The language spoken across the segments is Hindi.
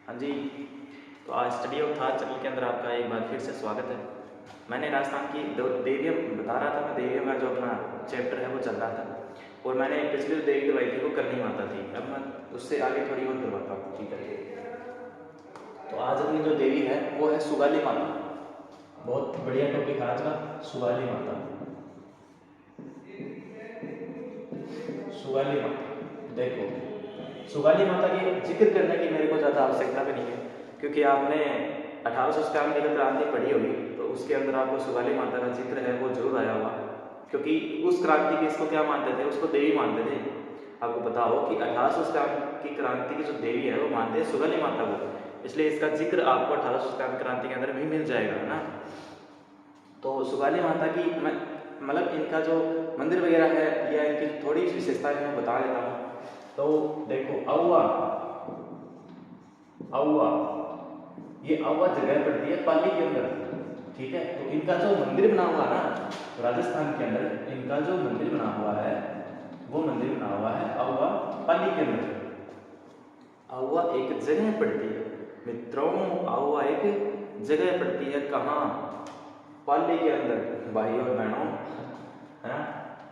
हाँ जी, तो आज स्टडी ऑफ थार चैनल के अंदर आपका एक बार फिर से स्वागत है। मैंने राजस्थान की देवियाँ बता रहा था, मैं देवियों का जो अपना चैप्टर है वो चल रहा था और मैंने पिछली जो देवी करवाई थी वो करनी माता थी। अब मैं उससे आगे थोड़ी और करवाता हूँ, ठीक है। तो आज अपनी जो देवी है वो है सुगाली माता। बहुत बढ़िया टॉपिक आज का, सुगाली माता। सुगाली माता, देखो सुगाली माता की जिक्र करने की मेरे को ज़्यादा आवश्यकता भी नहीं है, क्योंकि आपने 1897 की क्रांति पढ़ी होगी तो उसके अंदर आपको सुगाली माता का जिक्र है वो जरूर आया होगा। क्योंकि उस क्रांति की इसको क्या मानते थे, उसको देवी मानते थे। आपको पता हो कि 1897 की क्रांति की जो देवी है वो मानते हैं सुगाली माता को, इसलिए इसका जिक्र आपको 1897 क्रांति के अंदर भी मिल जाएगा, है ना। तो सुगाली माता की मैं मतलब इनका जो मंदिर वगैरह है या इनकी थोड़ी विशेषताएं मैं बता देता हूँ। तो देखो अव्वा, अव्वा ये अव्वा जगह पड़ती है पाली के अंदर, ठीक है। तो इनका जो मंदिर बना हुआ है ना राजस्थान के अंदर, इनका जो मंदिर बना हुआ है वो मंदिर बना हुआ है अव्वा पाली के अंदर। अव्वा एक जगह पड़ती है मित्रों, अव्वा एक जगह पड़ती है कहाँ, पाली के अंदर, भाई और बहनों, है ना।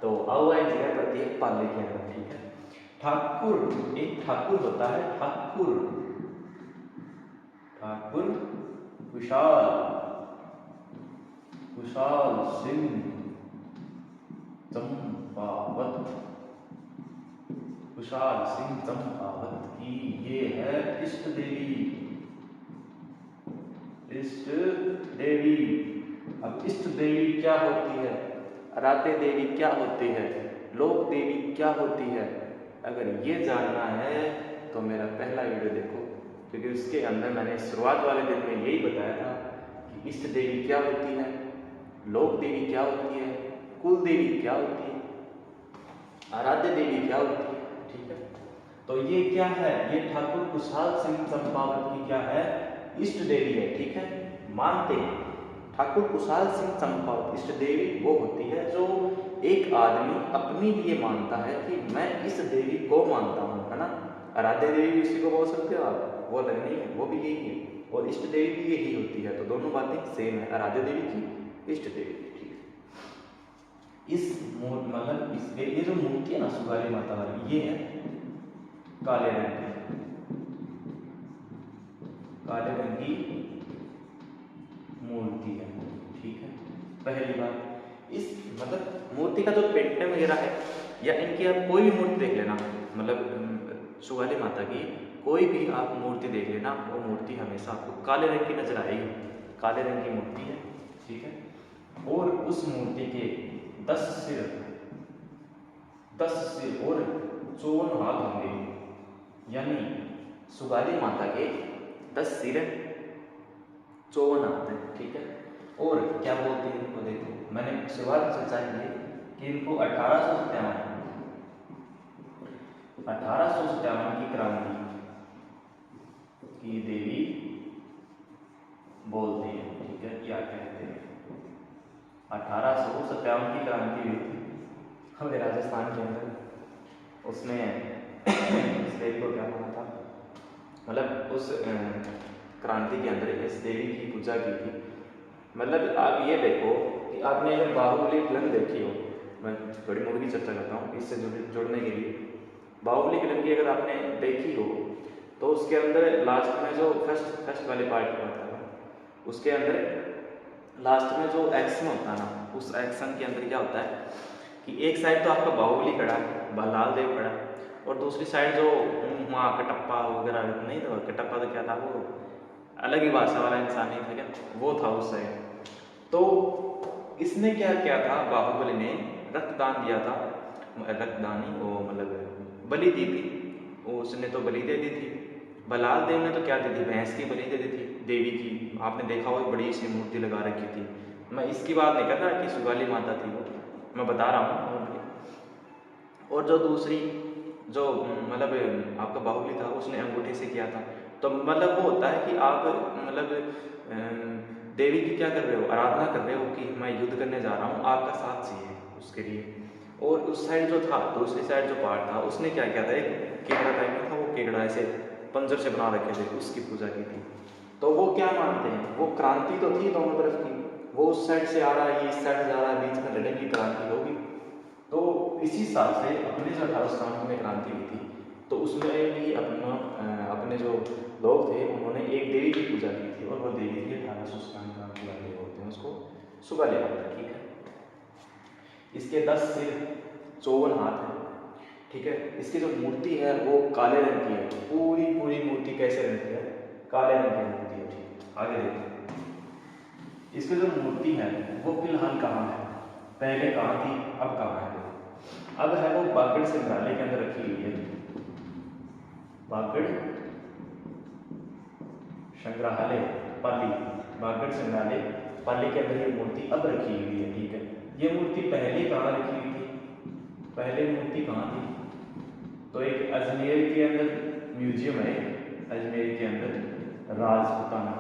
तो अव्वा एक जगह पड़ती है पाली के अंदर, ठीक है। ठाकुर, एक ठाकुर होता है, ठाकुर, ठाकुर कुशाल, कुशाल सिंह चंपावत, कुशाल सिंह चंपावत की ये है इष्ट देवी, इष्ट देवी। अब इष्ट देवी क्या होती है, आराध्य देवी क्या होती है, लोक देवी क्या होती है, अगर ये जानना है तो मेरा पहला वीडियो देखो, क्योंकि उसके अंदर मैंने शुरुआत वाले दिन में यही बताया था कि इष्ट देवी क्या होती है, लोक देवी क्या होती है, कुल देवी क्या होती है, आराध्य देवी क्या होती है, ठीक है। तो ये क्या है, ये ठाकुर कुशाल सिंह चंपावत की क्या है, इष्ट देवी है, ठीक है। मानते हैं ठाकुर कुशाल सिंह चंपावत इष्ट देवी वो होती है जो एक आदमी अपने लिए मानता है कि मैं इस देवी को मानता हूँ, है ना। आराध्य देवी भी इसी को बोल सकते हो आप, वो अलग नहीं है, वो भी यही है, और इष्ट देवी भी यही होती है। तो दोनों बातें सेम है, आराध्य देवी की, इष्ट देवी की, ठीक है। इस मतलब इस ये जो मूर्ति है ना सुगाली माता वाली, ये है काले रंग की, काले रंग की मूर्ति है, ठीक है। पहली बात, इस मतलब मूर्ति का जो पेंटिंग वगैरह है या इनकी आप कोई भी मूर्ति देख लेना, मतलब सुगाली माता की कोई भी आप मूर्ति देख लेना, वो मूर्ति हमेशा आपको काले रंग की नजर आएगी, काले रंग की मूर्ति है, ठीक है। और उस मूर्ति के 10 सिर, 10 सिर और 54 हाथ होंगे, यानी सुगाली माता के 10 सिर 54 हाथ है, ठीक है। और क्या बोलते हैं इनको, देखो मैंने शुरुआत में चर्चा की है कि इनको 1857 की क्रांति की देवी बोलते हैं, ठीक है, क्या कहते हैं। 1857 की क्रांति हुई थी हमारे राजस्थान के अंदर, उसमें इस देवी को क्या माना था, मतलब उस क्रांति के अंदर इस देवी की पूजा की थी। मतलब आप ये देखो कि आपने अगर बाहुबली फिल्म देखी हो, मैं थोड़ी मूवी की चर्चा करता हूँ इससे जुड़ने के लिए। बाहुबली फिल्म की अगर आपने देखी हो तो उसके अंदर लास्ट में जो फर्स्ट वाले पार्ट होता है, उसके अंदर लास्ट में जो एक्शन होता है ना, उस एक्शन के अंदर क्या होता है कि एक साइड तो आपका बाहुबली खड़ा है, बल्लाल देव खड़ा, और दूसरी साइड जो वहाँ कटप्पा वगैरह नहीं था, कटप्पा तो क्या था, वो अलग ही भाषा वाला इंसान नहीं था क्या, वो था उस साइड। तो इसने क्या किया था, बाहुबली ने रक्तदान दिया था, रक्तदानी वो मतलब बलि दी थी, उसने तो बलि दे दी थी। बलाल देव ने तो क्या दी थी, भैंस की बलि दे दी थी देवी की, आपने देखा हो बड़ी सी मूर्ति लगा रखी थी। मैं इसकी बात नहीं कर रहा कि सुगाली माता थी वो, मैं बता रहा हूँ। और जो दूसरी जो मतलब आपका बाहुबली था उसने अंगूठे से किया था। तो मतलब वो होता है कि आप मतलब देवी की क्या कर रहे हो, आराधना कर रहे हो कि मैं युद्ध करने जा रहा हूँ, आपका साथ चाहिए उसके लिए। और उस साइड जो था, दूसरी साइड जो पार्ट था, उसने क्या किया था, एक केकड़ा टाइप में था, वो केकड़ा ऐसे पंजर से बना रखे थे, उसकी पूजा की थी। तो वो क्या मानते हैं, वो क्रांति तो थी दोनों तरफ की, वो उस साइड से आ रहा है, ये इस साइड से आ रहा है, बीच में लड़ेंगे, क्रांति होगी। तो इसी हिसाब से अपने जो 1897 में क्रांति हुई थी, तो उसमें भी अपने जो लोग थे उन्होंने एक देवी की पूजा की थी, और वो देवी थी 1897 वाले होते हैं उसको सुबह ले आता है, ठीक है। इसके 10 सिर 54 हाथ है, ठीक है। इसकी जो मूर्ति है वो काले रंग की है, पूरी पूरी मूर्ति कैसे रंग की है, काले रंग की मूर्ति है, ठीक। आगे देखो इसकी जो मूर्ति है वो फिलहाल कहाँ है, पहले कहाँ थी, अब कहाँ है। अब है वो बागड़ संग्रहालय के अंदर रखी हुई है, बागड़ संग्रहालय पाली, बागड़ संग्रहालय पाली के अंदर ये मूर्ति अब रखी हुई है, ठीक है। ये मूर्ति पहले कहाँ रखी हुई थी, पहले मूर्ति कहाँ थी, तो एक अजमेर के अंदर म्यूजियम है, अजमेर के अंदर राजपुताना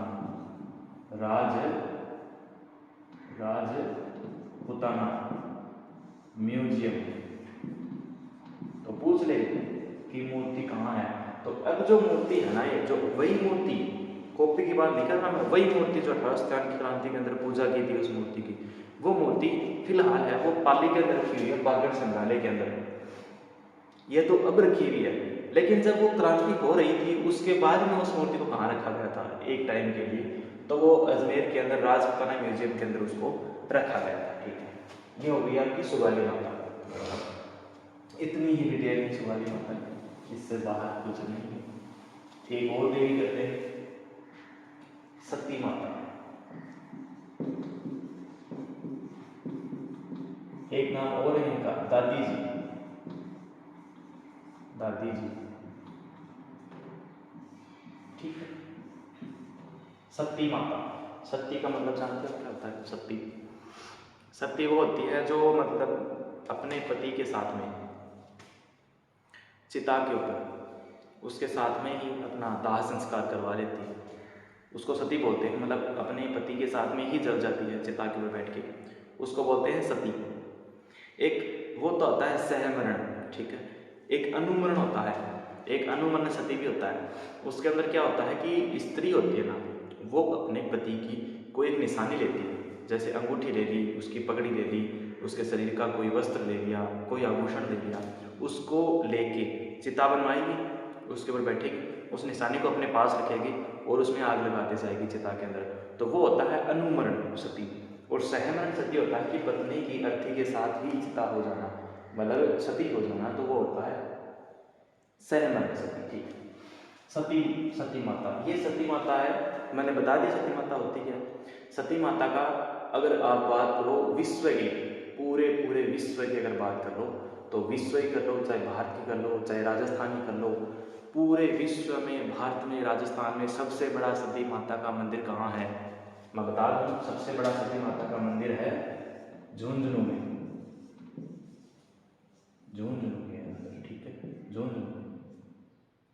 म्यूजियम। तो पूछ ले कि मूर्ति कहाँ है, तो अब जो मूर्ति है ना, ये जो वही मूर्ति, कॉपी की बात नहीं कर रहा मैं, वही मूर्ति जो 1897 की क्रांति के अंदर पूजा की थी उस मूर्ति की, वो मूर्ति फिलहाल है वो पाली के अंदर रखी हुई है, बागड़ संग्रहालय के अंदर। ये तो अब रखी हुई है, लेकिन जब वो क्रांति हो रही थी उसके बाद में उस मूर्ति को कहाँ रखा गया था एक टाइम के लिए, तो वो अजमेर के अंदर राजपुताना म्यूजियम के अंदर उसको रखा गया था, ठीक है। ये हो गई आपकी सुगाली माता, इतनी ही डिटेल में सुगाली माता, इससे बाहर कुछ नहीं है। एक और देवी करते हैं सती माता, एक नाम और है इनका दादी जी, ठीक है। सती माता, सती का मतलब जानते हो क्या होता है, सती वो होती है जो मतलब अपने पति के साथ में चिता के ऊपर उसके साथ में ही अपना दाह संस्कार करवा लेती है, उसको सती बोलते हैं। मतलब अपने पति के साथ में ही जल जाती है चिता के ऊपर बैठ के, उसको बोलते हैं सती। एक वो तो होता है सहमरण, ठीक है, एक अनुमरण होता है, एक अनुमरण सती भी होता है। उसके अंदर क्या होता है कि स्त्री होती है ना, वो अपने पति की कोई एक निशानी लेती है, जैसे अंगूठी ले ली, उसकी पगड़ी ले ली, उसके शरीर का कोई वस्त्र ले लिया, कोई आभूषण ले लिया, उसको लेके चिता बनवाएगी, उसके ऊपर बैठेगी, उस निशानी को अपने पास रखेगी और उसमें आग लगाते जाएगी चिता के अंदर, तो वो होता है अनुमरण सती। और सहमरण सती होता है कि पत्नी की अर्थी के साथ ही चिता हो जाना, मतलब सती हो जाना, तो वो होता है सहमरण सती, ठीक। सती माता, ये सती माता है, मैंने बता दिया सती माता होती क्या है। सती माता का अगर आप बात करो विश्व की, पूरे विश्व की अगर बात कर लो, तो विश्व ही कर लो, चाहे भारत की कर लो, चाहे राजस्थान की कर लो, पूरे विश्व में, भारत में, राजस्थान में सबसे बड़ा सती माता का मंदिर कहाँ है, मैं बता दूं, सबसे बड़ा सती माता का मंदिर है झुंझुनू में, झुंझुनू के अंदर, ठीक है,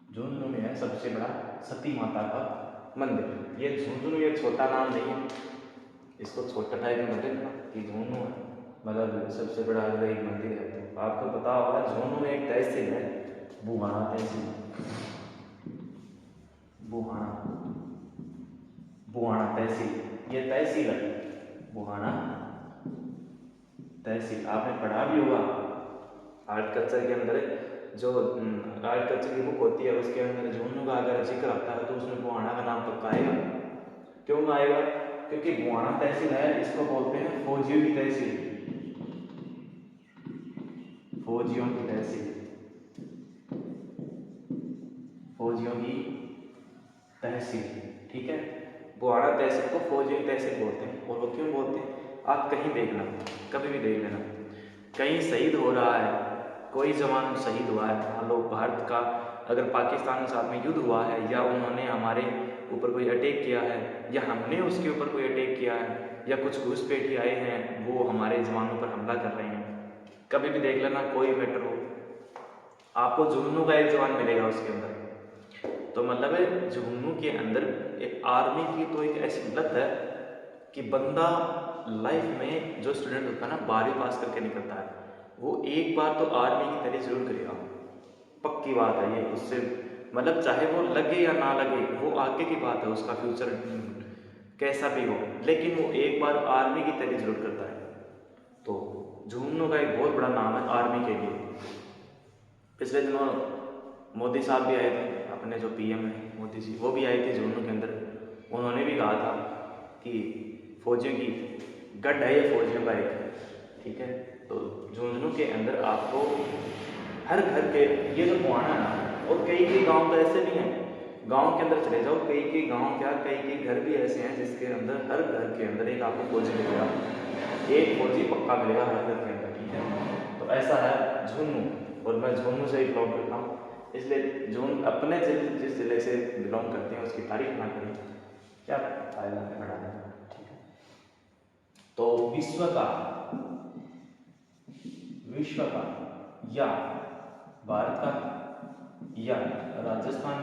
झुंझुनू में है सबसे बड़ा सती माता का मंदिर। ये झुंझुनू ये छोटा नाम नहीं है, इसको छोटा टाइप में मत देखना कि झुंझुनू है, मतलब सबसे बड़ा अगर एक मंदिर है। तो आपको पता होगा झुंझुनू में एक तहसील है, बुहाना तहसील, बुहाना तहसील, ये तहसील है बुहाना तहसील। आपने पढ़ा भी होगा आर्ट कल्चर के अंदर, जो आर्ट कल्चर की बुक होती है उसके अंदर झुंझुनू का अगर जिक्र आता है तो उसमें बुहाना का नाम पक्का आएगा। क्यों आएगा, क्योंकि बुहाना तहसील है, इसको बोलते हैं फौजियों की तहसील, फौजियों की तहसील, फौजियों की तहसील, ठीक है। बुहाना तहसील को फौजियों की तहसील बोलते हैं। और वो क्यों बोलते हैं, आप कहीं देखना, कभी भी देख लेना, कहीं शहीद हो रहा है, कोई जवान शहीद हुआ है, मान लो भारत का अगर पाकिस्तान के साथ में युद्ध हुआ है, या उन्होंने हमारे ऊपर कोई अटैक किया है, या हमने उसके ऊपर कोई अटैक किया है, या कुछ घुसपैठी आए हैं वो हमारे जवानों पर हमला कर रहे हैं, कभी भी देख लेना, कोई मैटर हो, आपको झुंझुनू का एक जवान मिलेगा उसके अंदर। तो मतलब झुंझुनू के अंदर एक आर्मी की तो एक ऐसी लत है कि बंदा लाइफ में, जो स्टूडेंट होता है ना 12वीं पास करके निकलता है, वो एक बार तो आर्मी की तैयारी जरूर करेगा, पक्की बात है ये, उससे मतलब चाहे वो लगे या ना लगे वो आगे की बात है, उसका फ्यूचर कैसा भी हो, लेकिन वो एक बार आर्मी की तैयारी जरूर करता है। तो झुंझुनू का एक बहुत बड़ा नाम है आर्मी के लिए। पिछले दिनों मोदी साहब भी आए थे, अपने जो पीएम है मोदी जी, वो भी आए थे झुंझुनू के अंदर। उन्होंने भी कहा था कि फौजियों की गढ़ है ये फौजियों का एक, ठीक है। तो झुंझुनू के अंदर आपको हर घर के, ये जो कुआना है ना, और कई कई गांव तो ऐसे भी हैं, गांव के अंदर चले जाओ, कई कई गांव क्या कई कई घर भी ऐसे हैं जिसके अंदर हर घर के अंदर एक आपको फौजी मिलेगा, एक फौजी पक्का मिलेगा हर घर के अंदर, ठीक है। तो ऐसा है झुंझुनू, और मैं झुंझुनू से ही बिलोंग करता हूँ, इसलिए झुंझुनू अपने जिस जिले से बिलोंग करते हैं उसकी तारीफ ना करें, क्या फायदा है बढ़ाने का, ठीक है। तो विश्व का या भारत का या राजस्थान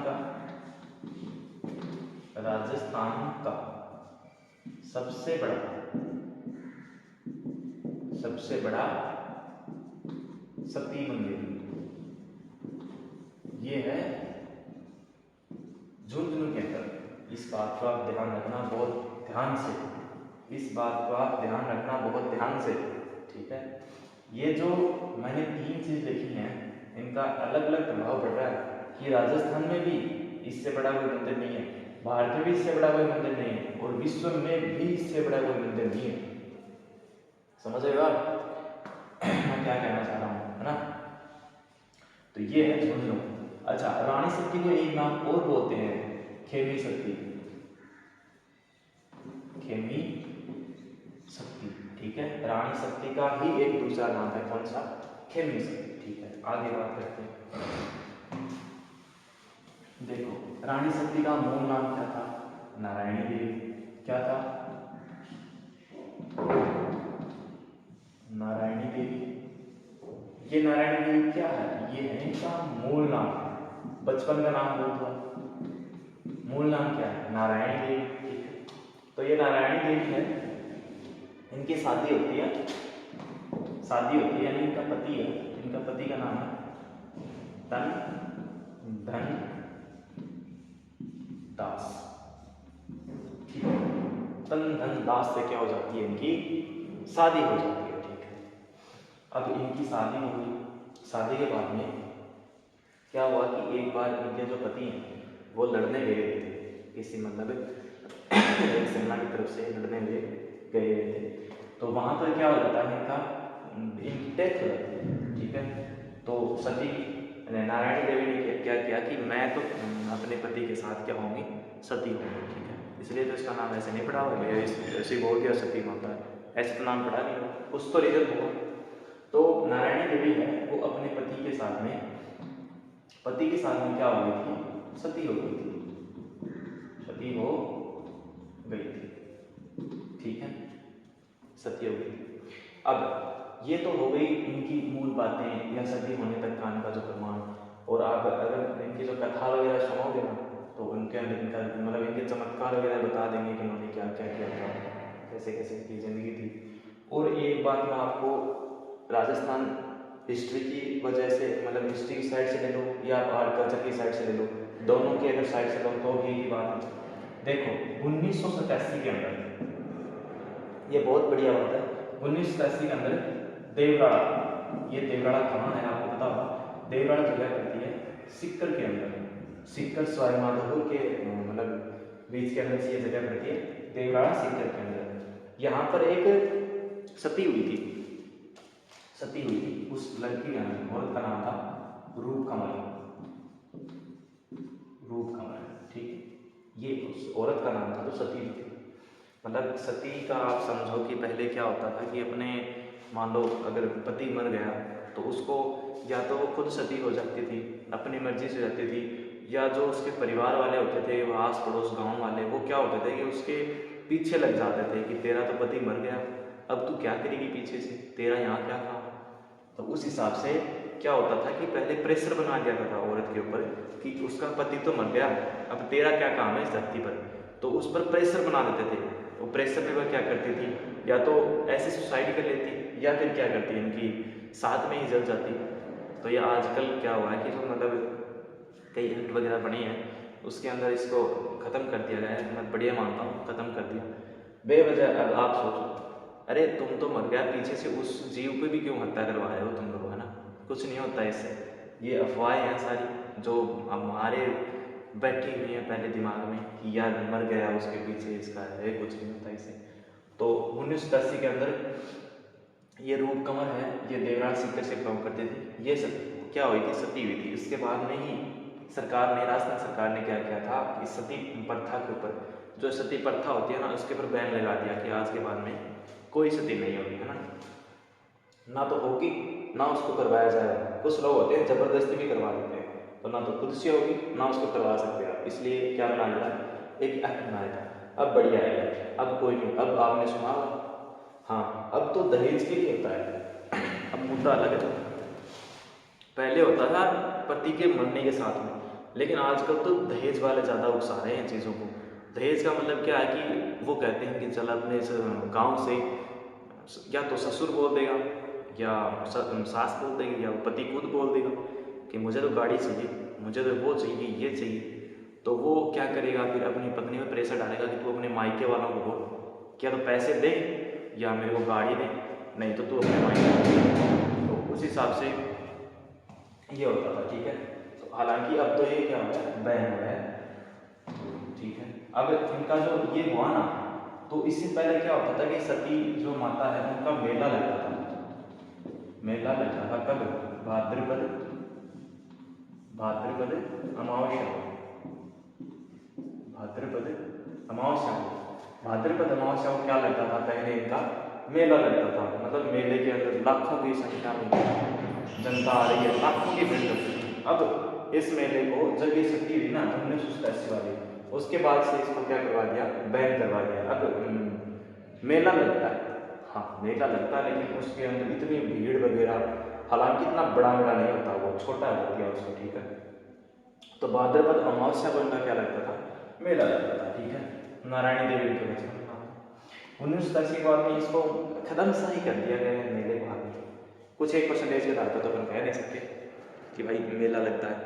का सबसे बड़ा सती मंदिर ये है झुंझुनू के अंदर। इस बात को आप ध्यान रखना बहुत ध्यान से, इस बात को आप ध्यान रखना बहुत ध्यान से, ठीक है। ये जो मैंने 3 चीज लिखी हैं इनका अलग अलग प्रभाव पड़ रहा है कि राजस्थान में भी इससे बड़ा कोई मंदिर नहीं है, भारत में भी इससे बड़ा कोई मंदिर नहीं है, और विश्व में भी इससे बड़ा कोई मंदिर नहीं है। समझ रहे हो आप मैं क्या कहना चाह रहा हूँ, है ना। तो ये है झुंझुनू। अच्छा, रानी शक्ति को एक नाम और बोलते हैं खेमी शक्ति, खेमी शक्ति, ठीक है। रानी शक्ति का ही एक दूसरा नाम है, कौन सा, खेमी शक्ति, ठीक है। आगे बात करते हैं। देखो रानी शक्ति का मूल नाम क्या था, नारायणी देवी। क्या था, नारायणी देवी। ये नारायणी देवी क्या है, ये है इनका मूल नाम, बचपन का नाम बोल दो, मूल नाम क्या है, नारायणी देवी, ठीक है। तो ये नारायणी देवी है, इनकी शादी होती है यानी इनका पति है, इनका पति का नाम है धन दास, ठीक है। धन दास से क्या हो जाती है, इनकी शादी हो जाती है, ठीक है। अब इनकी शादी हो गई, शादी के बाद में क्या हुआ कि एक बार इनके जो पति हैं वो लड़ने गए थे, किसी मतलब एक सेना की तरफ से लड़ने गए थे। तो वहां पर क्या हो जाता है, इनकी डेथ हो जाती है, ठीक है। तो सती नारायणी देवी ने क्या किया कि मैं तो अपने पति के साथ क्या होंगी, सती होंगी, ठीक है। इसलिए तो इसका नाम ऐसे नहीं पड़ा हुआ, ऐसे बोल दिया सती माता है, ऐसे तो नाम पड़ा नहीं, कुछ तो रीजन होगा। तो नारायणी देवी है वो अपने पति के साथ में क्या हो गई थी, सती हो गई थी, ठीक है, सती हो गई थी। अब ये तो हो गई इनकी मूल बातें या सती होने तक का इनका जो प्रमाण। और आप अगर इनकी जो कथा वगैरह सुनोगे ना तो उनके अंदर इनका मतलब इनके चमत्कार वगैरह बता देंगे कि उन्होंने क्या क्या किया था, कैसे कैसे इनकी जिंदगी थी। और एक बात मैं आपको राजस्थान हिस्ट्री की वजह से, मतलब हिस्ट्री की साइड से ले लो या आप आर्ट कल्चर की साइड से ले लो, दोनों की अगर साइड से लो तो भी एक ही बात है। देखो 1987 के अंदर, ये बहुत बढ़िया बात है, 1987 के अंदर देवराड़ा, ये देवराड़ा कहाँ है आपको पता होगा, देवराड़ा जगह पड़ती है सिक्कर के अंदर, सिक्कर सवाई माधोपुर के मतलब बीच के अंदर से ये जगह पड़ती है, देवराड़ा सिक्कर के अंदर। यहाँ पर एक सती हुई थी, उस लड़की का नाम, औरत का नाम था रूपकमल, ठीक है। ये उस औरत का नाम था तो सती थी। मतलब सती का आप समझो कि पहले क्या होता था कि अपने मान लो अगर पति मर गया तो उसको या तो वो खुद सती हो जाती थी, अपनी मर्जी से जाती थी, या जो उसके परिवार वाले होते थे, वो आस पड़ोस गांव वाले, वो क्या होते थे कि उसके पीछे लग जाते थे कि तेरा तो पति मर गया, अब तू क्या करेगी पीछे से, तेरा यहाँ क्या काम। तो उस हिसाब से क्या होता था कि पहले प्रेशर बना दिया था औरत के ऊपर कि उसका पति तो मर गया, अब तेरा क्या काम है इस धरती पर, तो उस पर प्रेशर बना देते थे। वो प्रेशर में वह क्या करती थी, या तो ऐसे सुसाइड कर लेती या फिर क्या करती, इनकी साथ में ही जल जाती। तो ये आजकल क्या हुआ है कि जो मतलब कई हट वगैरह बने हैं, उसके अंदर इसको ख़त्म कर दिया गया है। मैं बढ़िया मानता हूँ, ख़त्म कर दिया बेवजह। अब आप सोचो, अरे तुम तो मर गया, पीछे से उस जीव पे भी क्यों हत्या करवाए हो तुम लोग, है ना? कुछ नहीं होता इससे, ये अफवाहें हैं सारी जो हमारे बैठी हुई हैं पहले दिमाग में कि यार मर गया उसके पीछे इसका है, कुछ नहीं होता इससे। तो 1980 के अंदर ये रूप कंवर है, ये देवराज सीकर से बिलोंग करते थे। ये सब क्या हुई थी, सती हुई थी। इसके बाद में ही सरकार ने, राजस्थान सरकार ने क्या किया था कि सती प्रथा के ऊपर, जो सती प्रथा होती है ना, उसके ऊपर बैन लगा दिया कि आज के बाद में कोई सती नहीं होगी, है ना तो होगी ना उसको करवाया जाएगा। कुछ लोग होते हैं जबरदस्ती भी करवा देते हैं, तो ना तो खुद से होगी ना उसको करवा सकते आप। इसलिए क्या बनाया था, एक एक्ट बनाया था। अब बढ़िया है, अब कोई नहीं, अब आपने सुना, हाँ अब तो दहेज के लिए होता है। अब मुद्दा अलग है, पहले होता था पति के मरने के साथ में, लेकिन आजकल तो दहेज वाले ज़्यादा उकसा रहे हैं चीज़ों को। दहेज का मतलब क्या है कि वो कहते हैं कि चल अपने गांव से या तो ससुर बोल देगा या सास बोल देगी या पति खुद बोल देगा कि मुझे तो गाड़ी चाहिए, मुझे तो वो चाहिए, ये चाहिए। तो वो क्या करेगा, फिर अपनी पत्नी में प्रेशर डालेगा कि तू अपने मायके वालों को बोल, क्या तो पैसे दे या मेरे को गाड़ी दे, नहीं तो तू अपने मायके। तो उस हिसाब से ये होता था, ठीक है। तो हालांकि अब तो ये क्या हो गया, बैन हो गया है, ठीक है। अब इनका जो ये हुआ ना, तो इससे पहले क्या होता था कि सती जो माता है उनका मेला लगता था। मेला लगता था कब, भाद्रपद अमावस्या, भाद्रपद अमावस्या। भाद्रपद अमावस्या को क्या लगता था, पहले इनका मेला लगता था। मतलब मेले के अंदर लाखों की संख्या में जनता आ रही है, लाखों की भीड़ लगती है। अब इस मेले को जब ये सती हुई ना 1980 वाली, उसके बाद से इसको क्या करवा दिया, बैन करवा दिया। अब मेला लगता है, हाँ मेला लगता है, लेकिन उसके अंदर इतनी भीड़ वगैरह, हालांकि इतना बड़ा नहीं होता, वो छोटा होती है उसको, ठीक है। तो भाद्रपद अमावस्या को इनका क्या लगता था, मेला लगता था, ठीक है। नारायणी देवी के बचपन 1980 के बाद में इसको खत्म सा ही कर दिया गया है मेले को। आगे कुछ 1% के आधार पर तो अपन कह नहीं सकते कि भाई मेला लगता है।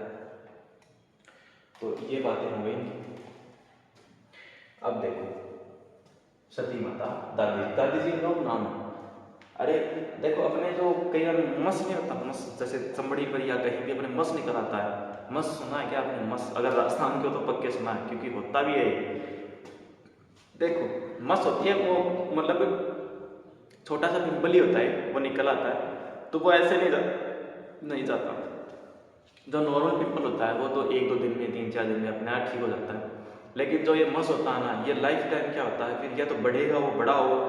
तो ये बातें हो गई। अब देखो सती माता, दादी जी लोग नाम है। अरे देखो अपने जो कई बार मस नहीं होता, मस जैसे चमड़ी पर या कहीं भी अपने मस निकल आता है। मस सुना है क्या आपने, मस? अगर राजस्थान के हो तो पक्के सुना है, क्योंकि होता भी है। देखो मस होती है वो, मतलब छोटा सा पिंपल ही होता है, वो निकल आता है, तो वो ऐसे नहीं जाता। जो नॉर्मल पिंपल होता है वो तो 1-2 दिन में, 3-4 दिन में अपने आप ठीक हो जाता है। लेकिन जो ये मस होता है ना, ये लाइफ टाइम क्या होता है, फिर या तो बढ़ेगा, वो बड़ा होगा,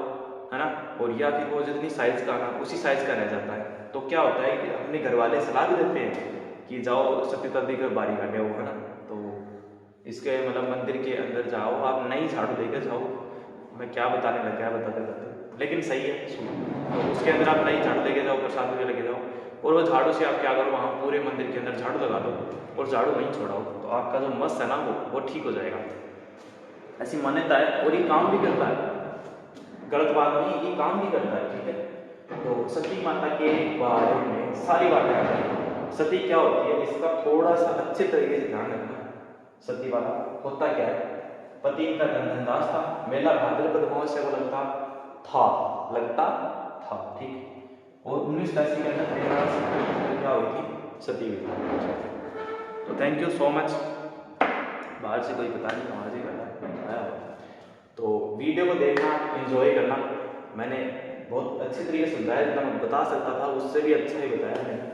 है ना, और या फिर वो जितनी साइज का ना उसी साइज का रह जाता है। तो क्या होता है कि अपने घर वाले सलाह भी देते हैं कि जाओ सती दादी का बारी काटे हो, है ना। तो इसके मतलब मंदिर के अंदर जाओ, आप नई झाड़ू देकर जाओ। मैं क्या बताने लग गया बताते, लेकिन सही है, सुनो। तो उसके अंदर आप नई झाड़ू लेके जाओ, प्रसाद वगैरह लेके जाओ, और वो झाड़ू से आप क्या करो, वहाँ पूरे मंदिर के अंदर झाड़ू लगा दो और झाड़ू वहीं छोड़ाओ, तो आपका जो मस है ना वो ठीक हो जाएगा। ऐसी मान्यता है, और ये काम भी करता है, गलत बात नहीं, ये काम भी करता है, ठीक है। तो सती माता के बारे में सारी बातें आ गई। सती क्या होती है, इसका थोड़ा सा अच्छे तरीके से ध्यान रखना। सती वाला होता क्या है, पति इनका धनदास था, मेला भाद्रपद अमावस्या को लगता था, ठीक। और 1980 के अंदर क्या हुई थी, सती हुई थी। तो थैंक यू सो मच। बाहर से कोई पता नहीं आवाज़ ही कर रहा है, तो वीडियो को देखना, एंजॉय करना। मैंने बहुत अच्छी तरीके से समझाया, जितना मैं बता सकता था उससे भी अच्छा ही बताया मैंने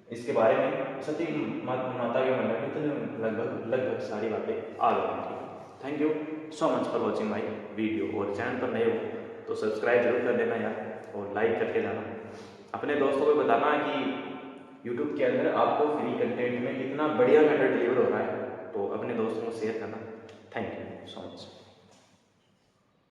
इसके बारे में। सती माता के मंडल में लगभग सारी बातें आ गई। Thank you so much for watching my video. और चैनल पर नए हो तो सब्सक्राइब जरूर कर देना यार, और लाइक करके जाना। अपने दोस्तों को बताना कि यूट्यूब के अंदर आपको फ्री कंटेंट में कितना बढ़िया मैटर डिलीवर हो रहा है, तो अपने दोस्तों को शेयर करना। Thank you so much.